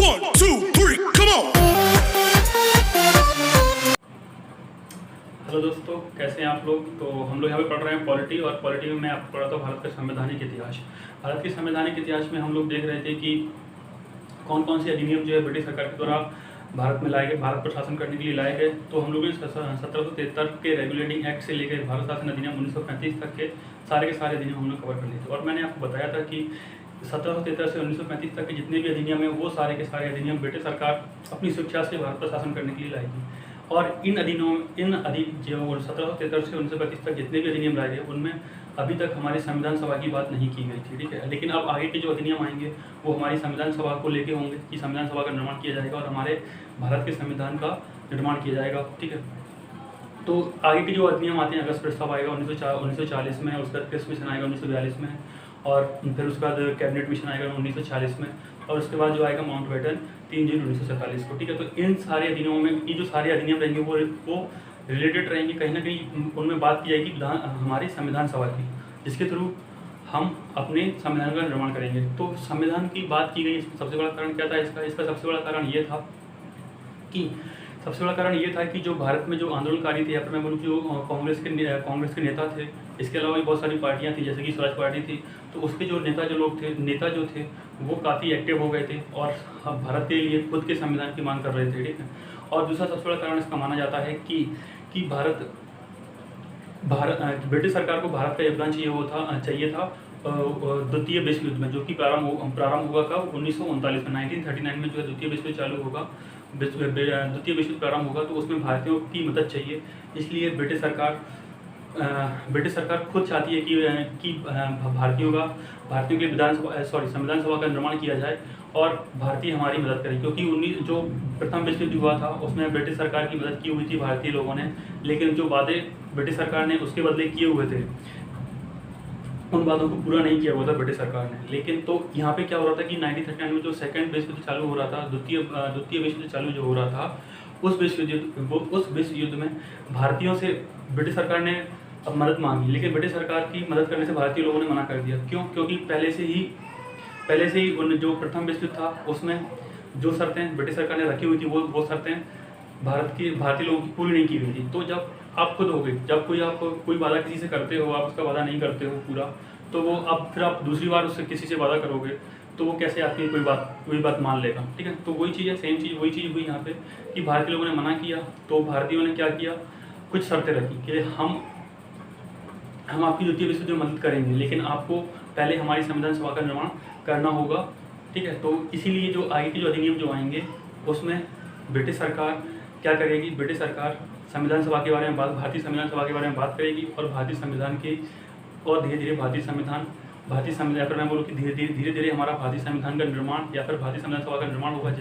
1, 2, 3, come on! Hello दोस्तों, कैसे हैं आप लोग। तो हम लोग यहाँ पे पढ़ रहे हैं पॉलिटी, और पॉलिटी में मैं आपको पढ़ाता हूँ भारत का संवैधानिक इतिहास। भारत के संवैधानिक इतिहास में हम लोग देख रहे थे कि कौन कौन से अधिनियम जो है ब्रिटिश सरकार के द्वारा भारत में लाए गए, भारत पर शासन करने के लिए लाए गए। तो हम लोगों ने 1773 के रेगुलेटिंग एक्ट से लेकर भारत शासन अधिनियम 1935 तक के सारे अधिनियम हम लोग कवर कर लिए थे। और मैंने आपको बताया था कि 1773 से 1935 तक के जितने भी अधिनियम हैं वो सारे के सारे अधिनियम ब्रिटिश सरकार अपनी स्वेच्छा से भारत पर शासन करने के लिए लाएगी। और इन अधिनियमों जो 1773 से 1935 तक जितने भी अधिनियम लाए गए उनमें अभी तक हमारी संविधान सभा की बात नहीं की गई थी, ठीक है। लेकिन अब आगे के जो अधिनियम आएंगे वो हमारी संविधान सभा को लेके होंगे कि संविधान सभा का निर्माण किया जाएगा और हमारे भारत के संविधान का निर्माण किया जाएगा, ठीक है। तो आगे के जो अधिनियम आते हैं, अगस्त प्रस्ताव आएगा 1940 में, उसका कृषि मिशन आएगा 1942 में, और फिर उसके बाद कैबिनेट मिशन आएगा 1946 में, और उसके बाद जो आएगा माउंटबेटन 3 जून 1947 को, ठीक है। तो इन सारे अधिनियमों में ये जो सारे अधिनियम रहेंगे वो रिलेटेड रहेंगे, कहीं ना कहीं उनमें बात की जाएगी हमारी संविधान सभा की, जिसके थ्रू हम अपने संविधान का निर्माण करेंगे। तो संविधान की बात की गई, इसमें सबसे बड़ा कारण क्या था इसका सबसे बड़ा कारण ये था कि जो भारत में जो आंदोलनकारी थे, या फिर मैं बोलूँ जो कांग्रेस के नेता थे, इसके अलावा भी बहुत सारी पार्टियां थी, जैसे कि स्वराज पार्टी थी। तो उसके जो नेता जो थे वो काफ़ी एक्टिव हो गए थे और भारत के लिए खुद के संविधान की मांग कर रहे थे, ठीक है। और दूसरा सबसे बड़ा कारण इसका माना जाता है कि ब्रिटिश सरकार को भारत का योगदान चाहिए था द्वितीय विश्व युद्ध में, जो कि प्रारंभ हुआ था 1939 में, 1939 में जो है द्वितीय विश्व युद्ध चालू होगा, द्वितीय विश्व युद्ध प्रारंभ होगा। तो उसमें भारतीयों की मदद चाहिए, इसलिए ब्रिटिश सरकार खुद चाहती है कि भारतीयों के संविधान सभा का निर्माण किया जाए और भारतीय हमारी मदद करें, क्योंकि जो प्रथम विश्व युद्ध हुआ था उसमें ब्रिटिश सरकार की मदद की हुई थी भारतीय लोगों ने, लेकिन जो वादे ब्रिटिश सरकार ने उसके बदले किए हुए थे उन बातों को पूरा नहीं किया हुआ था ब्रिटिश सरकार ने। लेकिन तो यहाँ पे क्या हो रहा था कि 1939 में जो सेकेंड विश्व युद्ध चालू हो रहा था, द्वितीय विश्व युद्ध चालू जो हो रहा था, उस विश्व युद्ध में भारतीयों से ब्रिटिश सरकार ने अब मदद मांगी, लेकिन ब्रिटिश सरकार की मदद करने से भारतीय लोगों ने मना कर दिया। क्यों? क्योंकि पहले से ही उन जो प्रथम विश्व युद्ध था उसमें जो शर्तें ब्रिटिश सरकार ने रखी हुई थी वो शर्तें भारतीय लोगों की पूरी नहीं की गई थी। तो जब आप खुद हो गए, जब कोई वादा किसी से करते हो, आप उसका वादा नहीं करते हो पूरा, तो वो अब फिर आप दूसरी बार उससे किसी से वादा करोगे तो वो कैसे आपकी कोई बात मान लेगा, ठीक है। तो वही चीज़ है, सेम चीज़ वही चीज़ हुई यहाँ पे कि भारतीय लोगों ने मना किया, तो भारतीयों ने क्या किया, कुछ शर्तें रखी कि हम आपकी द्वितीय विश्व युद्ध में मदद करेंगे, लेकिन आपको पहले हमारी संविधान सभा का निर्माण करना होगा, ठीक है। तो इसीलिए जो आगे के जो अधिनियम जो आएंगे उसमें ब्रिटिश सरकार क्या करेगी, ब्रिटिश सरकार संविधान सभा के बारे में भारतीय संविधान सभा के बारे में बात करेगी, और भारतीय संविधान की और धीरे धीरे भारतीय संविधान या फिर मैं बोलूँ कि धीरे धीरे हमारा भारतीय संविधान का निर्माण या फिर भारतीय संविधान सभा का निर्माण होगा,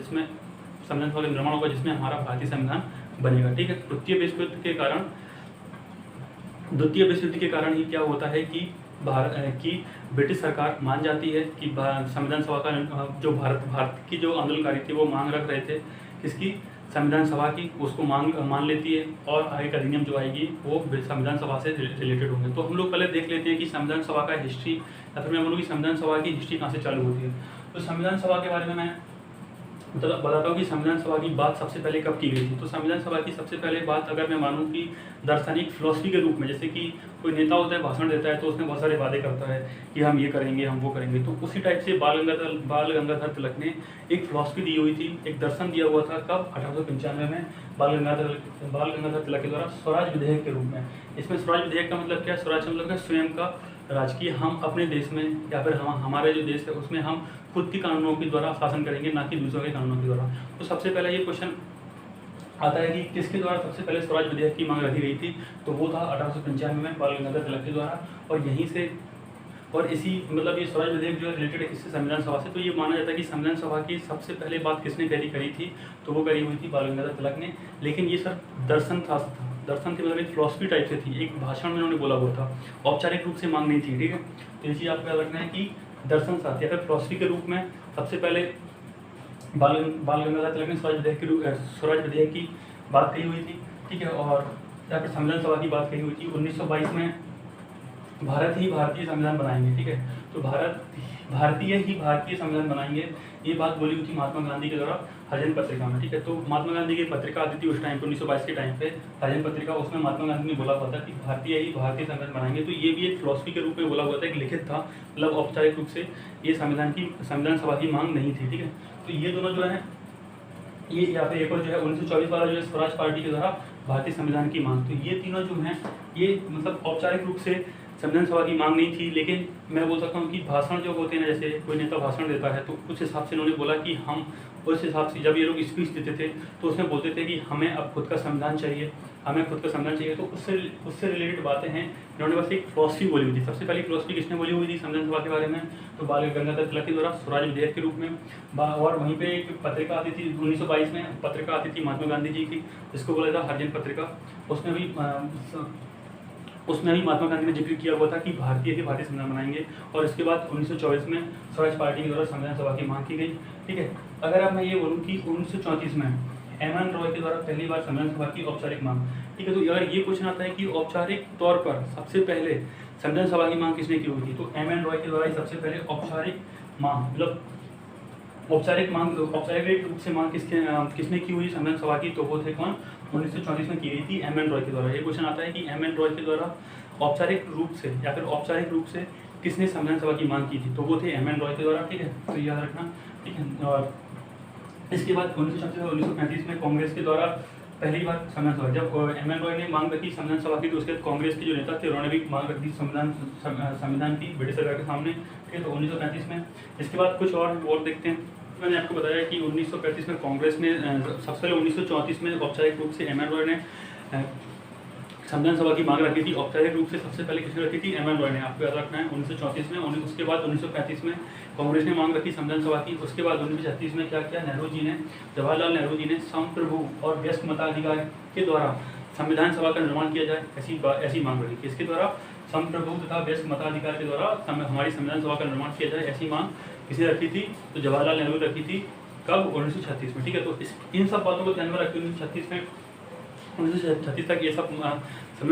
जिसमें हमारा भारतीय संविधान बनेगा, ठीक है। द्वितीय विश्व युद्ध के कारण ही क्या होता है कि ब्रिटिश सरकार मान जाती है कि संविधान सभा का जो भारत की जो आंदोलनकारी थे वो मांग रख रहे थे किसकी, संविधान सभा की, उसको मान लेती है, और आगे का अधिनियम जो आएगी वो संविधान सभा से रिलेटेड होंगे। तो हम लोग पहले देख लेते हैं कि संविधान सभा का हिस्ट्री, या फिर मैं बोलूँ कि संविधान सभा की हिस्ट्री कहाँ से चालू होती है। तो संविधान सभा के बारे में मैं बताता हूँ कि संविधान सभा की बात सबसे पहले कब की गई थी। तो संविधान सभा की सबसे पहले बात अगर मैं मानूँ कि दार्शनिक फिलॉसफी के रूप में, जैसे कि कोई नेता होता है, भाषण देता है, तो उसमें बहुत सारे वादे करता है कि हम ये करेंगे, हम वो करेंगे। तो उसी टाइप से बाल गंगाधर तिलक ने एक फिलॉसफी दी हुई थी, एक दर्शन दिया हुआ था, कब, 1895 में बाल गंगाधर तिलक के द्वारा स्वराज विधेयक के रूप में। इसमें स्वराज विधेयक का मतलब क्या है? स्वराज का मतलब है स्वयं का राजकीय, हम अपने देश में या फिर हमारे जो देश है उसमें हम खुद के कानूनों के द्वारा शासन करेंगे, ना कि दूसरों के कानूनों के द्वारा। तो सबसे पहले ये क्वेश्चन आता है कि किसके द्वारा सबसे पहले स्वराज विधेयक की मांग रखी गई थी। तो वो था 1895 में बाल गंगाधर तिलक के द्वारा, और यहीं से इसी मतलब ये स्वराज विधेयक जो है रिलेटेड है किससे, संविधान सभा से। तो ये माना जाता है कि संविधान सभा की सबसे पहले बात किसने करी थी, तो वो करी हुई थी बाल गंगाधर तिलक ने। लेकिन ये सर दर्शन की मतलब एक फिलॉसफी टाइप से थी, एक भाषण में उन्होंने बोला हुआ था, औपचारिक रूप से मांग नहीं थी, ठीक है। तो ये चीज़ आपको याद रखना है कि दर्शन शास्त्र या फिर फिलॉसफी के रूप में सबसे पहले बाल गंगाधर तिलक ने स्वराज विधेयक की बात कही हुई थी, ठीक है। और या फिर संविधान सभा की बात कही हुई थी। 1922 में भारत ही भारतीय संविधान बनाएंगे, ठीक है। तो भारतीय ही भारतीय संविधान बनाएंगे, ये बात बोली हुई थी महात्मा गांधी के द्वारा हरिजन पत्रिका में, ठीक है। तो महात्मा गांधी की पत्रिका आती थी उस टाइम पे 1922 के टाइम पे हरिजन पत्रिका, उसमें महात्मा गांधी ने बोला हुआ था कि भारतीय ही भारतीय संविधान बनाएंगे। तो ये भी एक फिलॉसफी के रूप में बोला हुआ था, एक लिखित था, मतलब औपचारिक रूप से ये संविधान सभा की मांग नहीं थी, ठीक है। तो ये दोनों जो है, ये यहाँ पे एक और जो है 1924 वाला जो है स्वराज पार्टी के द्वारा भारतीय संविधान की मांग, तो ये तीनों जो हैं ये मतलब औपचारिक रूप से संविधान सभा की मांग नहीं थी, लेकिन मैं बोल सकता हूँ कि भाषण जो होते हैं ना, जैसे कोई नेता भाषण देता है तो उस हिसाब से इन्होंने बोला कि हम उस हिसाब से, जब ये लोग स्पीच देते थे तो उसमें बोलते थे कि हमें अब खुद का संविधान चाहिए, हमें खुद का संविधान चाहिए। तो उससे रिलेटेड बातें हैं, इन्होंने बस एक फिलॉसफी बोली हुई थी। सबसे पहली फिलॉसफी किसने बोली हुई थी संविधान सभा के बारे में, तो बाल गंगाधर तिलक के द्वारा स्वराज विधेयक के रूप में। और वहीं पे एक पत्रिका आती थी 1922 में, पत्रिका आती थी महात्मा गांधी जी की, जिसको बोला था हरिजन पत्रिका। उसमें भी महात्मा गांधी ने जिक्र किया हुआ था कि भारतीय ही भारतीय संविधान बनाएंगे। और इसके बाद 1924 में स्वराज पार्टी के द्वारा संविधान सभा की मांग की गई, ठीक है। अगर अब मैं ये बोलूँ कि 1934 में एम.एन. रॉय के द्वारा पहली बार संविधान सभा की औपचारिक मांग, ठीक है। तो अगर ये क्वेश्चन आता है कि औपचारिक तौर पर सबसे पहले संविधान सभा की मांग किसने की हुई थी, तो एम.एन. रॉय के द्वारा ही सबसे पहले औपचारिक मांग, मतलब औपचारिक रूप से मांग किसने की हुई संविधान सभा की, तो वो थे कौन, 1934 में की गई थी एम.एन. रॉय के द्वारा। ये क्वेश्चन आता है कि एम.एन. रॉय के द्वारा औपचारिक रूप से या फिर औपचारिक रूप से किसने संविधान सभा की मांग की थी, तो वो थे एम.एन. रॉय के द्वारा, ठीक है। तो याद रखना, ठीक है। और इसके बाद 1934 और 1935 में कांग्रेस के द्वारा पहली बार संविधान सभा, जब एम.एन. रॉय ने मांग रखी संविधान सभा की, तो उसके बाद कांग्रेस के जो नेता थे उन्होंने भी मांग रखी संविधान की ब्रिटिश सरकार के सामने, ठीक है। तो 1935 में इसके बाद कुछ और देखते हैं। मैंने आपको बताया कि 1935 में कांग्रेस ने सबसे पहले 1934 में औपचारिक रूप से एम.एन. रॉय ने संविधान सभा की मांग रखी थी। औपचारिक रूप से सबसे पहले किसने रखी थी, एम.एन. रॉय ने, आपको याद रखना है 1934 में। उसके बाद 1935 में कांग्रेस ने मांग रखी संविधान सभा की। उसके बाद 1936 में क्या किया, जवाहरलाल नेहरू जी ने संप्रभु और व्यस्क मताधिकार के द्वारा संविधान सभा का निर्माण किया जाए, ऐसी मांग रखी। किसके द्वारा, संप्रभु तथा व्यस्क मताधिकार के द्वारा हमारी संविधान सभा का निर्माण किया जाए, ऐसी मांग किसने रखी थी, तो जवाहरलाल नेहरू रखी थी। कब, 1936 में, ठीक है। तो इन सब बातों को ध्यान में रखते हुए 1936 तक ये सब संविधान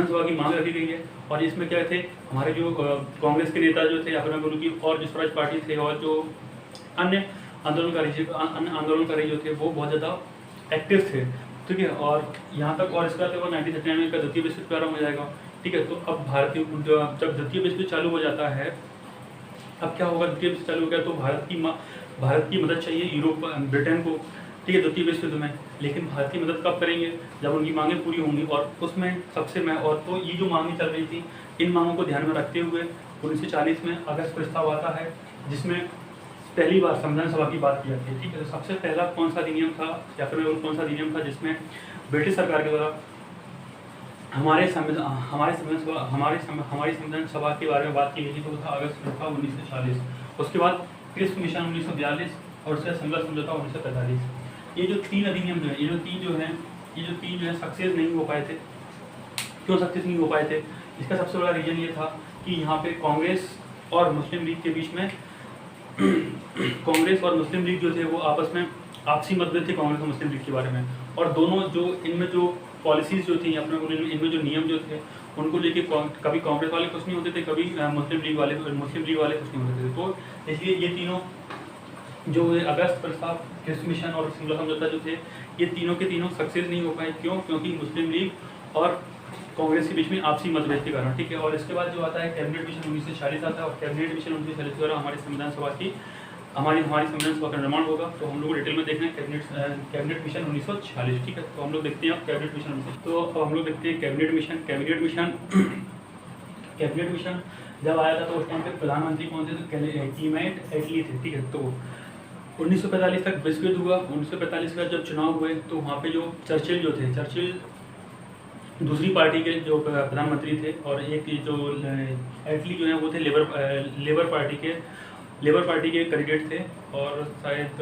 सभा की मांग रखी गई है। और इसमें क्या थे, हमारे जो कांग्रेस के नेता जो थे, या फिर मैं बोलूँ कि और जो स्वराज पार्टी थे और जो अन्य आंदोलनकारी जो थे वो बहुत ज़्यादा एक्टिव थे, ठीक है। और यहाँ तक, और इसका तो 1999 का द्वितीय विश्व युद्ध प्रारंभ हो जाएगा, ठीक है। तो अब जब द्वितीय विश्व युद्ध चालू हो जाता है, अब क्या होगा, द्वितीय विश्व चालू हो गया तो भारत की मदद चाहिए यूरोप, ब्रिटेन को, ठीक है, द्वितीय विश्व युद्ध में। लेकिन भारत की मदद कब करेंगे, जब उनकी मांगें पूरी होंगी। और उसमें और तो ये जो मांगें चल रही थी, इन मांगों को ध्यान में रखते हुए 1940 में अगस्त प्रस्ताव आता है, जिसमें पहली बार संविधान सभा की बात की जाती है, ठीक है। तो सबसे पहला कौन सा अधिनियम था, या फिर कौन सा अधिनियम था जिसमें ब्रिटिश सरकार के द्वारा हमारी संविधान सभा के बारे में बात की गई थी, तो था अगस्त 1940। उसके बाद क्रिप्स मिशन 1942 और उसके संघर्ष समझौता 1945। ये जो तीन अधिनियम जो है, ये जो तीन जो है सक्सेस नहीं हो पाए थे। क्यों सक्सेस नहीं हो पाए थे, इसका सबसे बड़ा रीजन ये था कि यहाँ पे कांग्रेस और मुस्लिम लीग के बीच में कांग्रेस और मुस्लिम लीग जो थे वो आपस में आपसी मतभेद थे कांग्रेस और मुस्लिम लीग के बारे में। और दोनों जो इनमें जो पॉलिसीज़ जो थी, अपने इनमें जो नियम जो थे, उनको लेके कभी कांग्रेस वाले खुश नहीं होते थे, कभी मुस्लिम लीग वाले खुश नहीं होते थे। तो इसलिए ये तीनों जो अगस्त प्रस्ताव, क्रिप्स मिशन और शिमला समझौता जो थे, ये तीनों के तीनों सक्सेस नहीं हो पाए। क्यों, क्योंकि मुस्लिम लीग और कांग्रेस के बीच में आपसी मतभेद के कारण, ठीक है। और इसके बाद जो आता है कैबिनेट मिशन 1940 आता है, और कैबिनेट मिशन 1940 द्वारा हमारी संविधान सभा का निर्माण होगा। तो हम लोग डिटेल में देखना है कैबिनेट मिशन 1946, ठीक है। तो हम लोग देखते हैं कैबिनेट मिशन। तो अब हम लोग देखते हैं कैबिनेट मिशन जब आया था तो उस टाइम पे प्रधानमंत्री कौन थे, तो क्लेमेंट एटली थे, ठीक है। तो 1945 तक विश्व युद्ध हुआ। 1945 का जब चुनाव हुए तो वहाँ पे जो चर्चिल दूसरी पार्टी के जो प्रधानमंत्री थे, और एक जो एटली जो है वो थे लेबर पार्टी के कैंडिडेट थे। और शायद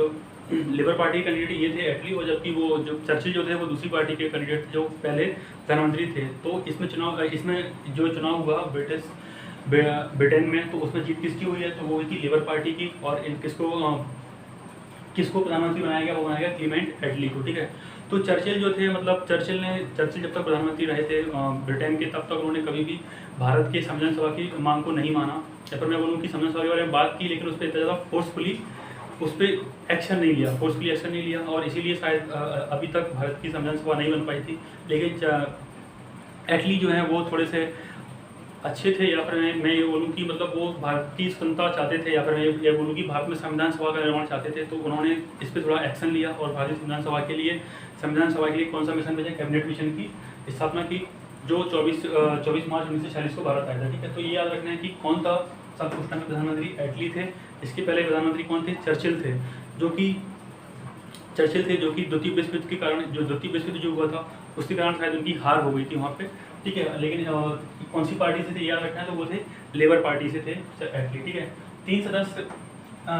लेबर पार्टी के कैंडिडेट ये थे एटली, और जबकि वो जो चर्चिल जो थे वो दूसरी पार्टी के कैंडिडेट जो पहले प्रधानमंत्री थे। तो इसमें जो चुनाव हुआ ब्रिटेन में, तो उसमें जीत किसकी हुई है, तो वो हुई थी लेबर पार्टी की। और किसको प्रधानमंत्री बनाया गया, वो बनाया गया क्लेमेंट एटली को, ठीक है। तो चर्चिल जो थे, मतलब चर्चिल जब तक प्रधानमंत्री रहे थे ब्रिटेन के, तब तक उन्होंने कभी भी भारत के संविधान सभा की मांग को नहीं माना, या फिर मैं बोलूँ कि संविधान सभा के बारे में बात की, लेकिन उस पर इतना ज़्यादा फोर्सफुली उस पर एक्शन नहीं लिया, और इसीलिए शायद अभी तक भारत की संविधान सभा नहीं बन पाई थी। लेकिन एटली जो है वो थोड़े से अच्छे थे, या फिर मैं ये बोलूँ कि मतलब वो भारत की स्वतंत्रता चाहते थे, या फिर मैं ये बोलूँ कि भारत में संविधान सभा का निर्माण चाहते थे। तो उन्होंने इस पर थोड़ा एक्शन लिया और भारतीय संविधान सभा के लिए कौन सा मिशन भेजा, कैबिनेट मिशन की स्थापना की, जो 24 मार्च 1946 को भारत आया था। ठीक है, तो ये याद रखना है कि कौन था सब उस टाइम में प्रधानमंत्री, एटली थे। इसके पहले प्रधानमंत्री कौन थे, चर्चिल थे, जो कि द्वितीय विश्व युद्ध के कारण, द्वितीय विश्व युद्ध जो हुआ था उसके कारण शायद उनकी हार हो गई थी वहाँ पे। ठीक है, लेकिन कौन सी पार्टी से थे याद रखना है, तो वो थे लेबर पार्टी से थे एटली। ठीक है, 3 सदस्य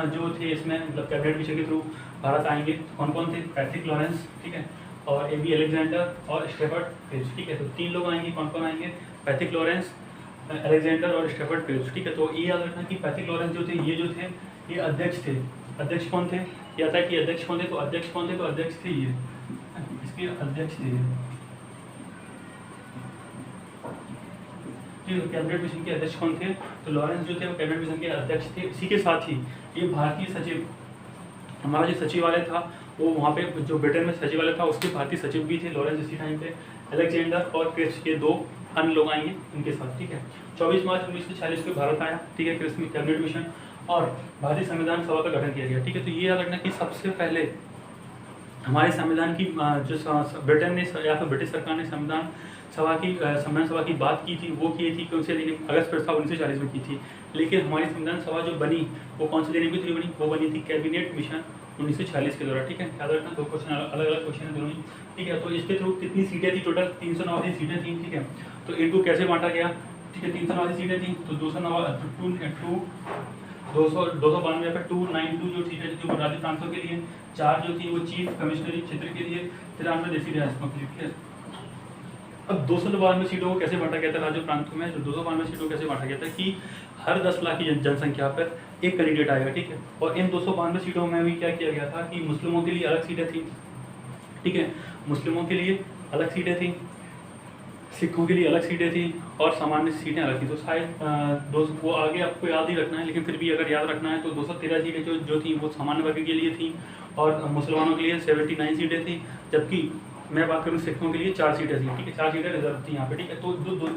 जो थे इसमें, मतलब कैबिनेट मिशन के थ्रू भारत आएंगे। कौन कौन थे, पैट्रिक लॉरेंस, ठीक है, और AB अलेक्जेंडर और स्टेफर्ड पेज। ठीक है, तो 3 लोग आएंगे। कौन कौन आएंगे, पैट्रिक लॉरेंस, अलेक्जेंडर और स्टेफर्ड पेज। ठीक है, तो ये याद रखना कि पैट्रिक लॉरेंस जो थे, ये अध्यक्ष थे। अध्यक्ष कौन थे, ये आता है कि अध्यक्ष कौन थे, तो अध्यक्ष थे ये, इसके अध्यक्ष थे। कैबिनेट मिशन के अध्यक्ष कौन थे, तो लॉरेंस जो थे वो कैबिनेट मिशन के अध्यक्ष थे। इसी के साथ ही ये भारतीय सचिव, हमारा जो सचिवालय था वो वहाँ पे, जो ब्रिटेन में सचिवालय था उसके भारतीय सचिव भी थे लॉरेंस इसी टाइम पे। अलेक्जेंडर और क्रिस्ट के 2 अन्य लोग आएंगे इनके साथ। ठीक है, 24 मार्च 1946 को भारत आया। ठीक है, क्रिस्ट में कैबिनेट मिशन और भारतीय संविधान सभा का गठन किया गया। ठीक है, तो ये याद रखना कि सबसे पहले हमारे संविधान की जो ब्रिटेन ने या फिर ब्रिटिश सरकार ने संविधान सभा की बात की थी, वो की थी कौन से दिन, अगस्त प्रस्ताव 1940 में की थी। लेकिन हमारी संविधान सभा जो बनी वो कौन से दिन में थी बनी, वो बनी थी कैबिनेट मिशन 1940 के दौरान। ठीक है, याद रखना, 2 क्वेश्चन अलग क्वेश्चन है दोनों। ठीक है, तो इसके थ्रू कितनी सीटें थी, टोटल 389 सीटें थी। ठीक है, तो इनको कैसे बांटा गया, ठीक है, 389 सीटें थी, तो 292 या फिर 292 जो सीटें थी वो राज्य प्रांतों के लिए, 4 जो थी वो चीफ कमिश्नरी क्षेत्र के लिए, 93 देशी रियासतों के लिए। ठीक है, अब 292 सीटों को कैसे बांटा गया था राज्य प्रांतों में, तो 292 सीटों को कैसे बांटा गया था कि हर 10 लाख की जनसंख्या पर एक कैंडिडेट आएगा। ठीक है, और इन 292 सीटों में भी क्या किया गया था कि मुस्लिमों के लिए अलग सीटें थी। ठीक है, मुस्लिमों के लिए अलग सीटें थी, सिखों के लिए अलग सीटें थी और सामान्य सीटें अलग थी। तो शायद वो आगे आपको याद ही रखना है, लेकिन फिर भी अगर याद रखना है तो 213 सीटें जो थी वो सामान्य वर्ग के लिए थी और मुसलमानों के लिए 79 सीटें थी, जबकि मैं बात करूँ सिखों के लिए 4 सीटें थी। ठीक है, 4 सीटें रिजर्व थी यहाँ पे। ठीक है, तो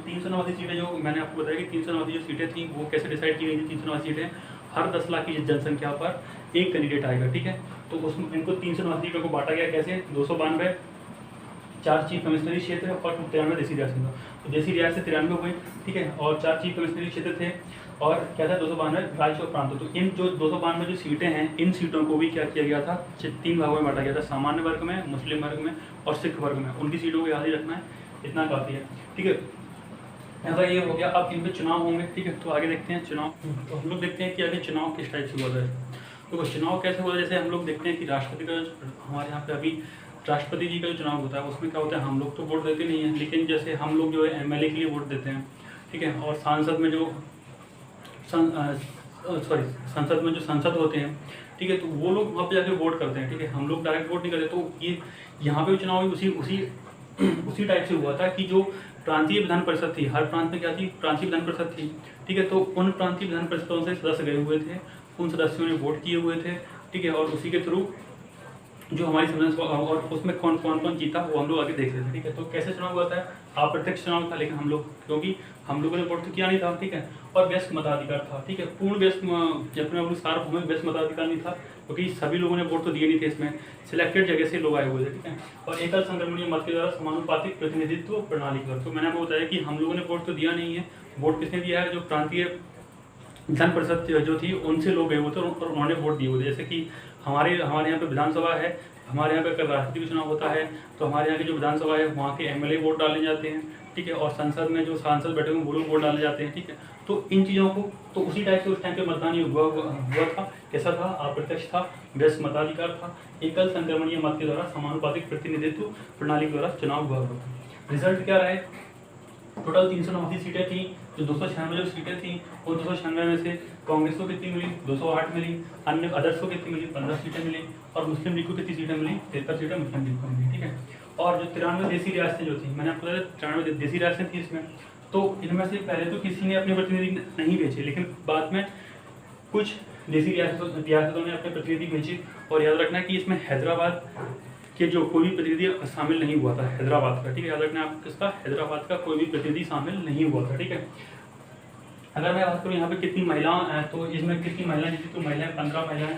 389 सीटें जो मैंने आपको बताया कि 389 जो सीटें थी वो कैसे डिसाइड की गई थी। 389 सीटें हर 10 लाख की जनसंख्या पर एक कैंडिडेट आएगा। ठीक है, तो उसमें इनको 389 सीटों को बांटा गया कैसे, 292 4 चीफ कमिश्नरी क्षेत्र और 93 देशी रियासत। तो देशी रियासत 93 हुए। ठीक है, और 4 चीफ कमिश्नरी क्षेत्र थे और क्या था 292 राज्य और प्रांत। तो इन जो 292 जो सीटें हैं, इन सीटों को भी क्या किया गया था, 3 भागों में बांटा गया था, सामान्य वर्ग में, मुस्लिम वर्ग में और सिख वर्ग में। उनकी सीटों को याद ही रखना है, इतना काफ़ी है। ठीक है, ऐसा ये हो गया। अब इन पर चुनाव होंगे। ठीक है, तो आगे देखते हैं चुनाव। तो हम लोग देखते हैं कि आगे चुनाव किस टाइप से हुआ है। तो चुनाव कैसे हुआ, जैसे हम लोग देखते हैं कि राष्ट्रपति का हमारे यहाँ पे अभी राष्ट्रपति जी का जो चुनाव होता है उसमें क्या होता है, हम लोग तो वोट देते नहीं हैं, लेकिन जैसे हम लोग जो है MLA के लिए वोट देते हैं। ठीक है, और सांसद में जो संसद होते हैं, ठीक है, तो वो लोग वहाँ पे जाके वोट करते हैं। ठीक है, हम लोग डायरेक्ट वोट नहीं करते। तो ये यहाँ पे चुनाव भी उसी टाइप से हुआ था कि जो प्रांतीय विधान परिषद थी, हर प्रांत में क्या थी, प्रांतीय विधान परिषद थी। ठीक है, तो उन प्रांतीय विधान परिषदों से सदस्य गए हुए थे, उन सदस्यों ने वोट किए हुए थे। ठीक है, और उसी के थ्रू जो हमारी संविधान और उसमें कौन कौन जीता वो हम लोग आगे देख रहे थे। ठीक है, तो कैसे चुनाव हुआ था, अप्रत्यक्ष चुनाव था, लेकिन क्योंकि हम लोगों ने वोट तो किया नहीं था। ठीक है, और व्यस्क मताधिकार था। ठीक है, पूर्ण व्यस्क अपने सार्वभौमिक व्यस्क मताधिकार नहीं था, क्योंकि सभी लोगों ने वोट तो दिए नहीं थे, इसमें सिलेक्टेड जगह से लोग आए हुए थे। ठीक है, और एकल संक्रमणीय मत के द्वारा समानुपातिक प्रतिनिधित्व प्रणाली पर। तो मैंने आपको बताया कि हम लोगों ने वोट तो दिया नहीं है, वोट किसने दिया है, जो प्रांतीय विधान परिषद जो थी उनसे लोग गए हुए थे और उन्होंने वोट दिए हुए थे। जैसे कि हमारे यहाँ पे विधानसभा है, हमारे यहाँ पे अगर राष्ट्रपति का चुनाव होता है तो हमारे यहाँ की जो विधानसभा है वहाँ के MLA वोट डालने जाते हैं। ठीक है, और संसद में जो सांसद बैठे हुए वो लोग वोट डाले जाते हैं। ठीक है, तो इन चीज़ों को तो उसी टाइप से उस टाइम पे मतदान हुआ था। कैसा था, अप्रत्यक्ष था, व्यस्क मताधिकार था, एकल संक्रमणीय मत के द्वारा समानुपातिक प्रतिनिधित्व प्रणाली के द्वारा चुनाव हुआ था। रिजल्ट क्या रहे, टोटल 389 सीटें थी, जो 296 जो सीटें थी वो 296 में से कांग्रेस को कितनी मिली, 208 मिली, अन्य अदर्स को कितनी मिली, 15 सीटें मिली, और मुस्लिम लीग को कितनी सीटें मिली, 73 सीटें मुस्लिम लीग को मिली। ठीक है, और जो 93 देसी रियासतें जो थी, मैंने आपको बताया 93 देसी रियासतें थी इसमें, तो इनमें से पहले तो किसी ने अपने प्रतिनिधि नहीं भेजे, लेकिन बाद में कुछ देसी रियासतों ने अपने प्रतिनिधि भेजे। और याद रखना कि इसमें हैदराबाद के जो कोई भी प्रतिनिधि शामिल नहीं हुआ था, हैदराबाद का। ठीक है, याद रखना आप किसका, हैदराबाद का कोई भी प्रतिनिधि शामिल नहीं हुआ था। ठीक है, अगर मैं बात करूँ यहाँ पे कितनी महिलाएं हैं, तो इसमें कितनी महिलाएं जीती, तो महिलाएं 15 महिलाएं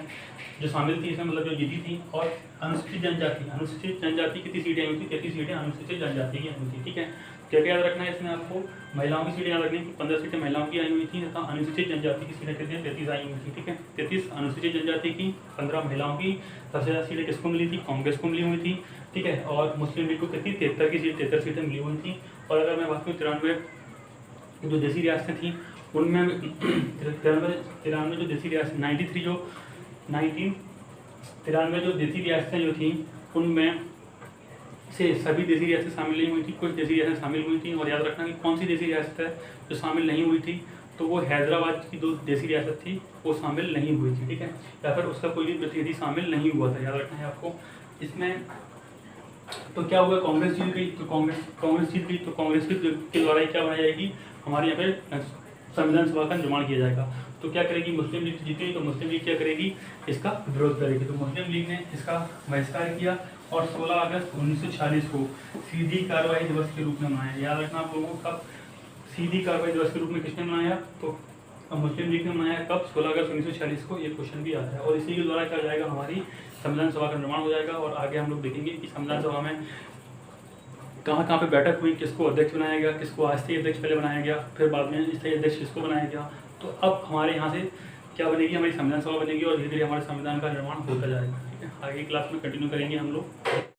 जो शामिल थी इसमें, मतलब जो जीती थी। और अनुसूचित जनजाति कितनी सीटें आई थी, 33 सीटें अनुसूचित जनजाति की आई थी। ठीक है, क्या क्या याद रखना है इसमें आपको, महिलाओं की सीटें याद रखनी है कि 15 सीटें महिलाओं की आई हुई थी तथा अनुसूचित जनजाति की सीटें कितनी 33 आई हुई थी। ठीक है, 33 अनुसूचित जनजाति की, 15 महिलाओं की। सबसे ज़्यादा सीटें किसको मिली थी, कांग्रेस को मिली हुई थी। ठीक है, और मुस्लिम लीग को कितनी 73 सीटें मिली हुई थी। और अगर मैं बात करूँ 93 जो देसी रियासतें थी उनमें 93 जो देसी रियासत 93 जो देसी रियासतें जो थी उनमें से सभी देसी रियासतें शामिल नहीं हुई थी, कुछ देसी रियासतें शामिल हुई थी। और याद रखना कि कौन सी देसी रियासत है जो शामिल नहीं हुई थी, तो वो हैदराबाद की जो देसी रियासत थी वो शामिल नहीं हुई थी। ठीक है, या फिर उसका कोई भी प्रतिनिधि शामिल नहीं हुआ था, याद रखना है आपको इसमें। तो क्या हुआ, कांग्रेस जीत गई, तो कांग्रेस जीत गई तो कांग्रेस के द्वारा क्या बनाई जाएगी, हमारे यहाँ पे संविधान सभा का निर्माण किया जाएगा। तो क्या करेगी, मुस्लिम लीग जीती, तो मुस्लिम लीग क्या करेगी, इसका विरोध करेगी। तो मुस्लिम लीग ने इसका बहिष्कार किया और 16 अगस्त 1946 को सीधी कार्रवाई दिवस के रूप में मनाया। याद रखना आप लोगों को, कब सीधी कार्रवाई दिवस के रूप में किसने मनाया, तो मुस्लिम लीग ने मनाया। कब, 16 अगस्त 1946 को। ये क्वेश्चन भी आता है। और इसी के द्वारा क्या हो जाएगा, हमारी संविधान सभा का निर्माण हो जाएगा। और आगे हम लोग देखेंगे कि संविधान सभा में कहाँ कहाँ पे बैठक हुई, किसको अध्यक्ष बनाया गया, किसको अस्थायी अध्यक्ष पहले बनाया गया, फिर बाद में स्थायी अध्यक्ष किसको बनाया गया। तो अब हमारे यहाँ से क्या बनेगी, हमारी संविधान सभा बनेगी और धीरे धीरे हमारे संविधान का निर्माण होता जाएगा। ठीक है, आगे क्लास में कंटिन्यू करेंगे हम लोग।